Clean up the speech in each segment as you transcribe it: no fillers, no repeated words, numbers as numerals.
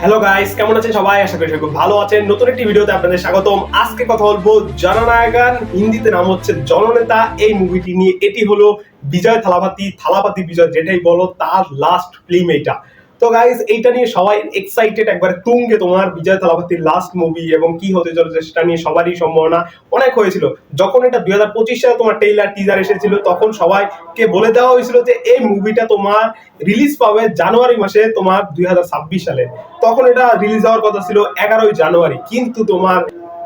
Hello guys, কেমন আছেন সবাই? আশা করি খুব ভালো আছেন। নতুন একটি ভিডিওতে আপনাদের স্বাগতম। আজকে কথা বলবো জননায়কন, হিন্দিতে নাম হচ্ছে জননেতা, এই মুভিটি নিয়ে। এটি হলো বিজয় থালাপাতি বিজয় যেটাই বলো, তার লাস্ট ফিল্ম এইটা। তো গাইস, এইটা নিয়ে সবাই এক্সাইটেড, একবারে তুঙ্গে। তোমার বিজয় থালাপাতির লাস্ট মুভি এবং কি হতে চলেছে সেটা নিয়ে সবারই সম্ভাবনা অনেক হয়েছিল। যখন এটা 2025 সালে তোমার টেইলার টিজার এসেছিল, তখন সবাইকে বলে দেওয়া হয়েছিল যে এই মুভিটা তোমার রিলিজ পাবে জানুয়ারি মাসে তোমার 2026 সালে। তখন এটা রিলিজ হওয়ার কথা ছিল 11ই জানুয়ারি, কিন্তু তোমার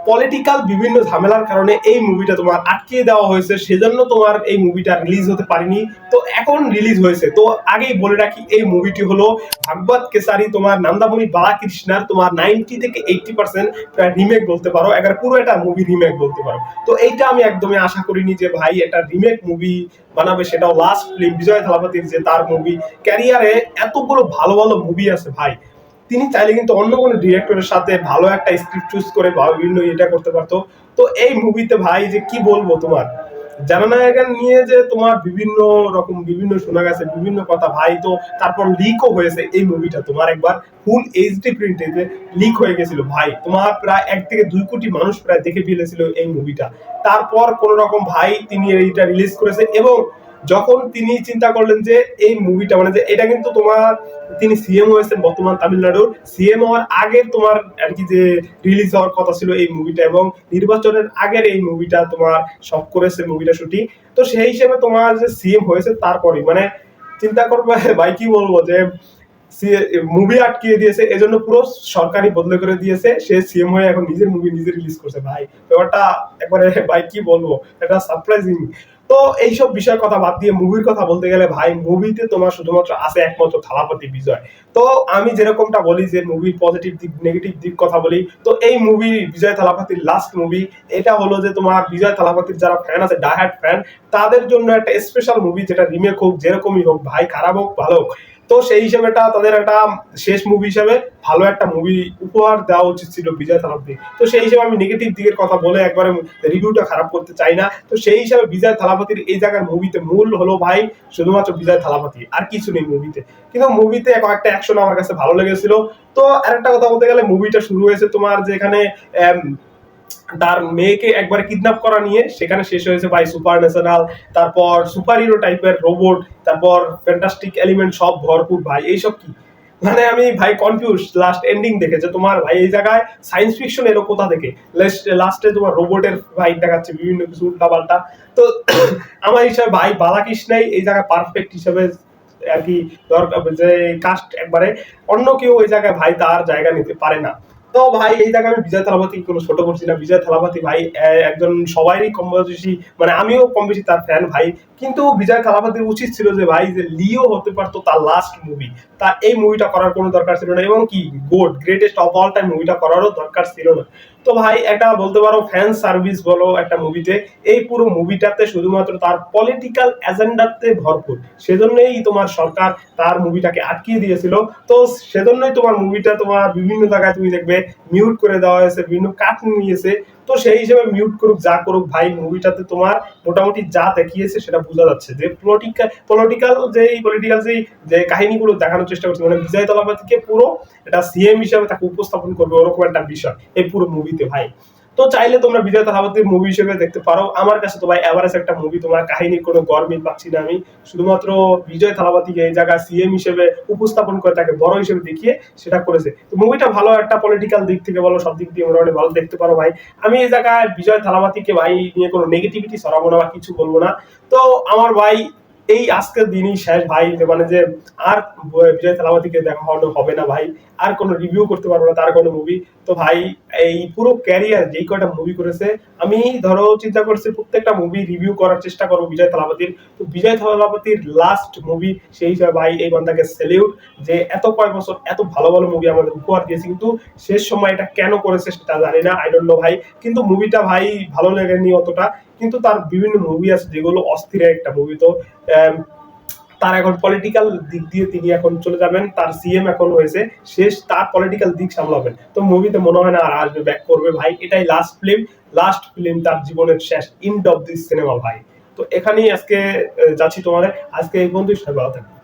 পলিটিক্যাল বিভিন্ন ঝামেলার কারণে এই মুভিটা তোমার আটকিয়ে দেওয়া হয়েছে, সেজন্য তোমার এই মুভিটা রিলিজ হতে পারেনি। তো এখন রিলিজ হয়েছে। তো আগেই বলে রাখি, এই মুভিটি হলো ভাগবত কেসারি, তোমার নন্দামণি বালাকৃষ্ণার তোমার 90 থেকে 80% প্রায় রিমেক বলতে পারো, একবার পুরো একটা মুভি রিমেক বলতে পারো। তো এইটা আমি একদমই আশা করিনি যে ভাই একটা রিমেক মুভি বানাবে, সেটাও লাস্ট ফিল্ম বিজয় থালাপতির, যে তার মুভি ক্যারিয়ারে এতগুলো ভালো ভালো মুভি আছে ভাই। তিনি চাইলে কিন্তু অন্য কোনো ডিরেক্টরের সাথে ভালো একটা স্ক্রিপ্ট চুজ করে বিভিন্ন এটা করতে পারতো। তো এই মুভিতে ভাই যে কি বলবো, তোমার জননায়কন নিয়ে যে তোমার বিভিন্ন রকম বিভিন্ন শোনা গেছে বিভিন্ন কথা ভাই। তো তারপর লিকও হয়েছে এই মুভিটা, তোমার একবার ফুল এইচডি প্রিন্টে লিক হয়ে গেছিল ভাই। তোমার প্রায় 1 থেকে 2 কোটি মানুষ প্রায় দেখে ফেলেছিল এই মুভিটা। তারপর কোন রকম ভাই তিনি এইটা রিলিজ করেছে, এবং যখন তিনি চিন্তা করলেন যে এই মুভিটা মানে যে এটা কিন্তু তোমার, তিনি সিএম হয়েছেন বর্তমান তামিলনাড়ুর। সিএম হওয়ার আগের তোমার আর কি যে রিলিজ হওয়ার কথা ছিল এই মুভিটা, এবং নির্বাচনের আগের এই মুভিটা তোমার সব করেছে মুভিটা শুটিং। তো সেই হিসেবে তোমার যে সিএম হয়েছে তারপরে মানে চিন্তা করবে ভাই, কি বলবো যে মুভি আটকিয়ে দিয়েছে, এজন্য পুরো সরকারি বদলে করে দিয়েছে। সে সিএম হয়ে এখন নিজের মুভি নিজে রিলিজ করছে ভাই। ব্যাপারটা একবারে ভাই কি বলবো, এটা সারপ্রাইজিং। তো এইসব বিষয়ের কথা বাদ দিয়ে মুভির কথা বলতে গেলে ভাই, মুভিতে তোমার শুধুমাত্র আছে একমাত্র থালাপতি বিজয়। তো আমি যেরকমটা বলি যে মুভির পজিটিভ দিক নেগেটিভ দিক কথা বলি, তো এই মুভি বিজয় থালাপতির লাস্ট মুভি, এটা হলো যে তোমার বিজয় থালাপতির যারা ফ্যান আছে, ডাইহার্ড ফ্যান, তাদের জন্য একটা স্পেশাল মুভি, যেটা রিমেক হোক যেরকমই হোক ভাই, খারাপ হোক ভালো হোক, তো সেই হিসেবে তাদের একটা শেষ মুভি হিসেবে ভালো একটা মুভি উপহার দেওয়া উচিত ছিল বিজয় থালাপতি। তো সেই হিসেবে আমি নেগেটিভ দিকের কথা বলে একবারে রিভিউটা খারাপ করতে চাই না। তো সেই হিসাবে বিজয় থালাপতির এই জায়গার মুভিতে মূল হলো ভাই শুধুমাত্র বিজয় থালাপতি, আর কিছু নেই মুভিতে। কিন্তু মুভিতে কয়েকটা অ্যাকশন আমার কাছে ভালো লেগেছিল। তো আরেকটা কথা বলতে গেলে, মুভিটা শুরু হয়েছে তোমার যেখানে তার মেয়েকে একবারে কিডন্যাপ করা নিয়ে, সেখানে শেষ হয়েছে ভাই সুপার ন্যাশনাল, তারপর সুপার হিরো টাইপের রোবট, তারপর ফ্যান্টাস্টিক এলিমেন্ট সব ভরপুর ভাই। এইসব কি মানে আমি ভাই কনফিউজ লাস্ট এন্ডিং দেখে, যে তোমার ভাই এই জায়গায় সায়েন্স ফিকশন এলো কোথা থেকে, লাস্টে তোমার রোবটের ভাই দেখাচ্ছে বিভিন্ন কিছু উল্টাপাল্টা। তো আমার হিসাবে ভাই বালাকৃষ্ণাই এই জায়গায় পারফেক্ট হিসাবে আর কি দরকার, যে কাস্ট একবারে অন্য কেউ এই জায়গায় ভাই তার জায়গা নিতে পারে না। তো ভাই এই জায়গায় আমি বিজয় থালাপতি কোনো ছোট করছি না। বিজয় থালাপতি ভাই একজন সবারই কম বেশি, মানে আমিও কম বেশি তার ফ্যান ভাই। কিন্তু বিজয় থালাপতির উচিত ছিল যে ভাই যে লিও হতে পারতো তার লাস্ট মুভি, তার এই মুভিটা করার কোনো দরকার ছিল না, এবং কি গ্রেটেস্ট অফ অল টাইম মুভিটা করারও দরকার ছিল না। তো ভাই একটা বলতে পারো ফ্যান সার্ভিস বলো একটা মুভিতে, এই পুরো মুভিটাতে শুধুমাত্র তার পলিটিক্যাল এজেন্ডাতে ভরপুর, সেজন্যই তোমার সরকার তার মুভিটাকে আটকিয়ে দিয়েছিল। তো সেজন্যই তোমার মুভিটা তোমার বিভিন্ন জায়গায় তুমি দেখবে মিউট করে দেওয়া হয়েছে, বিভিন্ন কাট নিয়েছে। তো সেই হিসেবে মিউট করুক যা করুক ভাই, মুভিটাতে তোমার মোটামুটি যা দেখিয়েছে সেটা বোঝা যাচ্ছে যে পলিটিক্যাল যে কাহিনীগুলো দেখানোর চেষ্টা করছে, মানে বিজয় থালাপতিকে পুরো এটা সিএম হিসেবে তাকে উপস্থাপন করবে, ওরকম একটা বিষয় এই পুরো মুভিতে ভাই। তো চাইলে তোমরা বিজয় থালাপতির মুভি হিসেবে দেখতে পারো। আমার কাছে তো ভাই এভারেজ একটা মুভি, তোমার কাহিনীর কোনো গরমিল পাচ্ছি না আমি। শুধুমাত্র বিজয় থালাপতিকে এই জায়গায় সিএম হিসেবে উপস্থাপন করে তাকে বড় হিসেবে দেখিয়ে সেটা করেছে। তো মুভিটা ভালো, একটা পলিটিক্যাল দিক থেকে বলো সব দিক দিয়ে মোটামুটি ভালো দেখতে পারো ভাই। আমি এই জায়গায় বিজয় থালাপতিকে ভাই নিয়ে কোনো নেগেটিভিটি সরাবো না বা কিছু বলবো না। তো আমার ভাই এই আজকের দিনই শেষ ভাই, মানে যে আর বিজয় থালাপতিকে দেখা হবে না ভাই, আর কোনো রিভিউ করতে পারবো না তার কোনো মুভি। তো ভাই এই পুরো ক্যারিয়ার যেই কয়টা মুভি করেছে, আমি ধরো চিন্তা করছি প্রত্যেকটা মুভি রিভিউ করার চেষ্টা করবো বিজয় থালাপতির। তো বিজয় থালাপতির লাস্ট মুভি, সেই হিসাবে ভাই এই বান্দাকে স্যালিউট, যে এত কয়েক বছর এত ভালো ভালো মুভি আমাদের উপহার দিয়েছে, কিন্তু শেষ সময় এটা কেন করেছে সেটা জানি না, আই ডোন্ট নো ভাই। কিন্তু মুভিটা ভাই ভালো লাগেনি অতটা, কিন্তু তার বিভিন্ন মুভি আছে যেগুলো অস্থির একটা মুভি। তো তার এখন পলিটিক্যাল দিক দিয়ে তিনি এখন চলে যাবেন, তার সিএম এখন হয়েছে, শেষ তার পলিটিক্যাল দিক সামলাবেন। তো মুভিতে মনে হয় না আর আসবে, ব্যাক করবে ভাই। এটাই লাস্ট ফিল্ম তার জীবনের শেষ, এন্ড অফ দিস সিনেমা ভাই। তো এখানেই আজকে যাচ্ছি তোমাদের, আজকে এই পর্যন্তই, সবাই ভালো থাকবে।